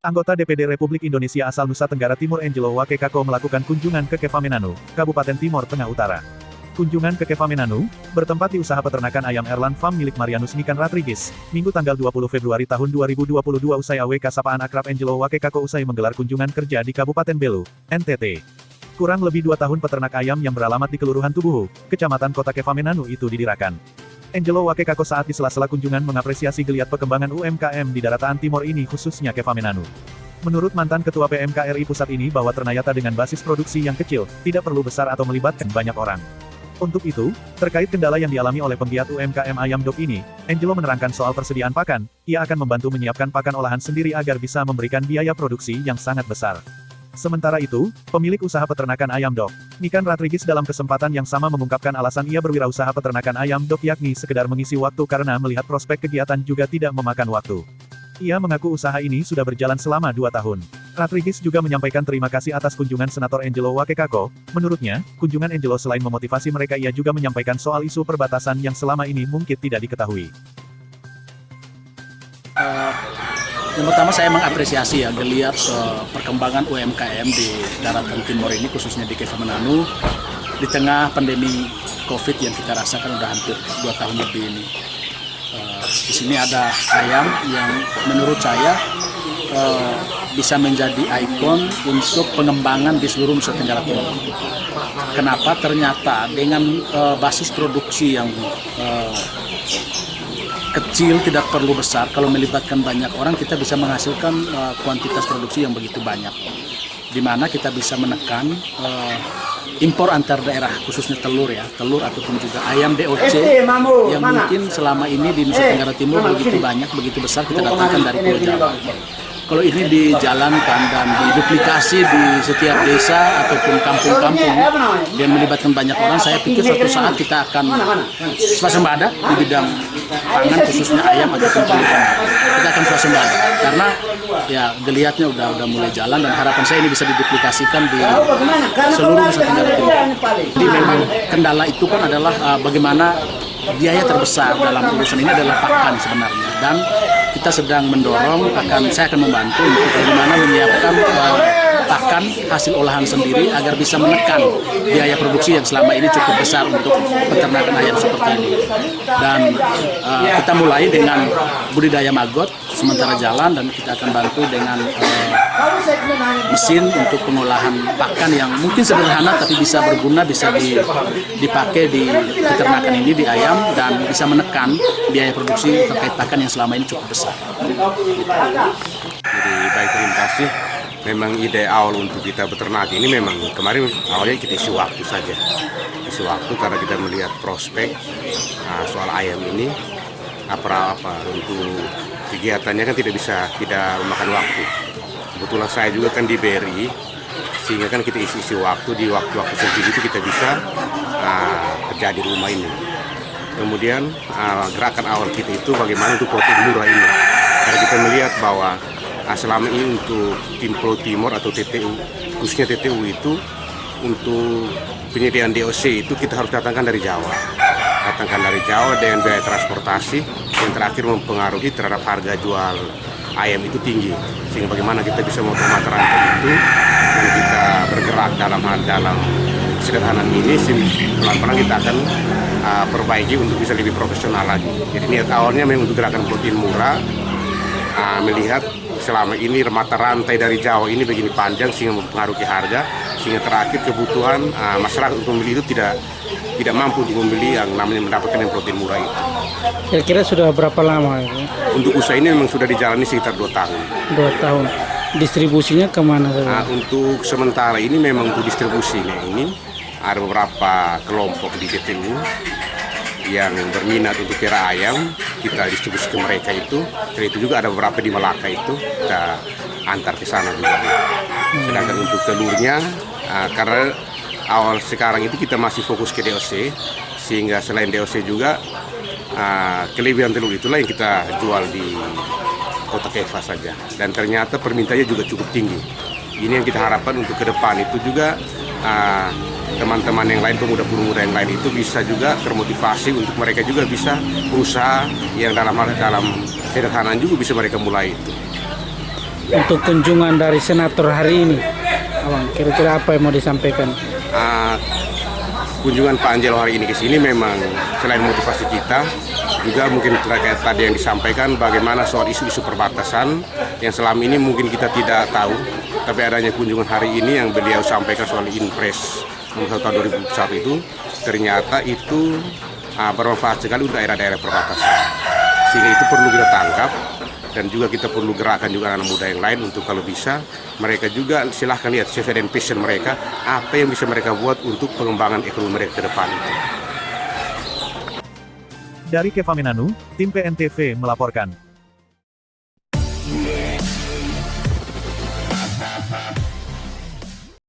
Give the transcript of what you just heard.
Anggota DPD Republik Indonesia asal Nusa Tenggara Timur Angelo Wakekako melakukan kunjungan ke Kefamenanu, Kabupaten Timor Tengah Utara. Kunjungan ke Kefamenanu, bertempat di usaha peternakan ayam Erland Farm milik Marianus Nikan Rodrigues, Minggu tanggal 20 Februari tahun 2022 usai AWK sapaan akrab Angelo Wakekako usai menggelar kunjungan kerja di Kabupaten Belu, NTT. Kurang lebih 2 tahun peternak ayam yang beralamat di Kelurahan Tubuhu, Kecamatan Kota Kefamenanu itu didirikan. Angelo Wakekako saat di sela-sela kunjungan mengapresiasi geliat perkembangan UMKM di daratan Timor ini khususnya Kefamenanu. Menurut mantan Ketua PMK RI Pusat ini bahwa ternyata dengan basis produksi yang kecil, tidak perlu besar atau melibatkan banyak orang. Untuk itu, terkait kendala yang dialami oleh penggiat UMKM ayam dok ini, Angelo menerangkan soal persediaan pakan, ia akan membantu menyiapkan pakan olahan sendiri agar bisa memberikan biaya produksi yang sangat besar. Sementara itu, pemilik usaha peternakan ayam dok, Nikan Rodrigues dalam kesempatan yang sama mengungkapkan alasan ia berwirausaha peternakan ayam dok yakni sekedar mengisi waktu karena melihat prospek kegiatan juga tidak memakan waktu. Ia mengaku usaha ini sudah berjalan selama 2 tahun. Rodrigues juga menyampaikan terima kasih atas kunjungan Senator Angelo Wakekako. Menurutnya, kunjungan Angelo selain memotivasi mereka ia juga menyampaikan soal isu perbatasan yang selama ini mungkin tidak diketahui. Yang pertama saya mengapresiasi ya geliat perkembangan UMKM di daratan Timor ini khususnya di Kefamenanu di tengah pandemi COVID yang kita rasakan udah hampir 2 tahun lebih ini. Di sini ada ayam yang menurut saya bisa menjadi ikon untuk pengembangan di seluruh Nusa Tenggara Timur. Kenapa? Ternyata dengan basis produksi yang kecil, tidak perlu besar, kalau melibatkan banyak orang kita bisa menghasilkan kuantitas produksi yang begitu banyak, di mana kita bisa menekan impor antar daerah, khususnya telur ataupun juga ayam DOC yang mungkin selama ini di Nusa Tenggara Timur begitu banyak, begitu besar kita datangkan dari Pulau Jawa. Kalau ini dijalankan dan diduplikasi di setiap desa ataupun kampung-kampung dan melibatkan banyak orang, saya pikir suatu saat kita akan swasembada di bidang pangan khususnya ayam ataupun telur. Kita akan swasembada karena ya geliatnya udah mulai jalan dan harapan saya ini bisa diduplikasikan di seluruh Nusa Tenggara Timur. Jadi memang kendala itu kan adalah bagaimana biaya terbesar dalam urusan ini adalah pakan sebenarnya, dan kita sedang mendorong saya akan membantu untuk bagaimana menyiapkan pakan hasil olahan sendiri agar bisa menekan biaya produksi yang selama ini cukup besar untuk peternakan ayam seperti ini. Dan kita mulai dengan budidaya maggot sementara jalan, dan kita akan bantu dengan mesin untuk pengolahan pakan yang mungkin sederhana tapi bisa berguna, bisa dipakai di peternakan ini di ayam dan bisa menekan biaya produksi terkait pakan yang selama ini cukup besar. Jadi baik, terima kasih. Memang ide awal untuk kita beternak ini memang kemarin awalnya kita isi waktu saja. Isi waktu karena kita melihat prospek soal ayam ini apa untuk kegiatannya kan tidak memakan waktu. Kebetulan saya juga kan di BRI, sehingga kan kita isi waktu di waktu-waktu sempit itu kita bisa kerja di rumah ini. Kemudian gerakan awal kita itu bagaimana untuk protein murah ini. Karena kita melihat bahwa selama ini untuk tim Pulau Timor atau TTU, khususnya TTU itu untuk penyediaan DOC itu kita harus datangkan dari Jawa. Datangkan dari Jawa dengan biaya transportasi yang terakhir mempengaruhi terhadap harga jual ayam itu tinggi. Sehingga bagaimana kita bisa memotong rantai itu dan kita bergerak dalam kesederhanaan ini, pelan-pelan kita akan perbaiki untuk bisa lebih profesional lagi. Jadi niat awalnya memang untuk gerakan protein murah, melihat selama ini mata rantai dari Jawa ini begini panjang sehingga mempengaruhi harga, sehingga terakhir kebutuhan masyarakat untuk membeli itu tidak mampu untuk membeli yang namanya mendapatkan yang protein murah itu. Kira-kira sudah berapa lama itu? Untuk usaha ini memang sudah dijalani sekitar 2 tahun. 2 tahun. Distribusinya kemana? Untuk sementara ini memang untuk distribusinya ini ada beberapa kelompok di TTU yang berminat untuk pelihara ayam, kita distribusi ke mereka itu. Dan itu juga ada beberapa di Melaka itu kita antar ke sana juga. Sedangkan untuk telurnya, karena awal sekarang itu kita masih fokus ke DOC, sehingga selain DOC juga kelebihan telur itulah yang kita jual di Kota Keva saja. Dan ternyata permintaannya juga cukup tinggi. Ini yang kita harapkan untuk ke depan itu juga teman-teman yang lain, pemuda-pemuda yang lain itu bisa juga termotivasi untuk mereka juga bisa berusaha yang dalam sederhanaan juga bisa mereka mulai itu. untuk kunjungan dari senator hari ini, Abang, kira-kira apa yang mau disampaikan? Kunjungan Pak Angelo hari ini ke sini memang selain motivasi kita, juga mungkin terkait tadi yang disampaikan bagaimana soal isu-isu perbatasan yang selama ini mungkin kita tidak tahu, tapi adanya kunjungan hari ini yang beliau sampaikan soal Inpres nomor 1 tahun 2021 itu ternyata itu bermanfaat sekali untuk daerah-daerah perbatasan. Sehingga itu perlu kita tangkap dan juga kita perlu gerakan juga anak muda yang lain untuk kalau bisa mereka juga silahkan lihat sesuai dengan passion mereka apa yang bisa mereka buat untuk pengembangan ekonomi mereka ke depan itu. Dari Kefamenanu, tim PNTV melaporkan.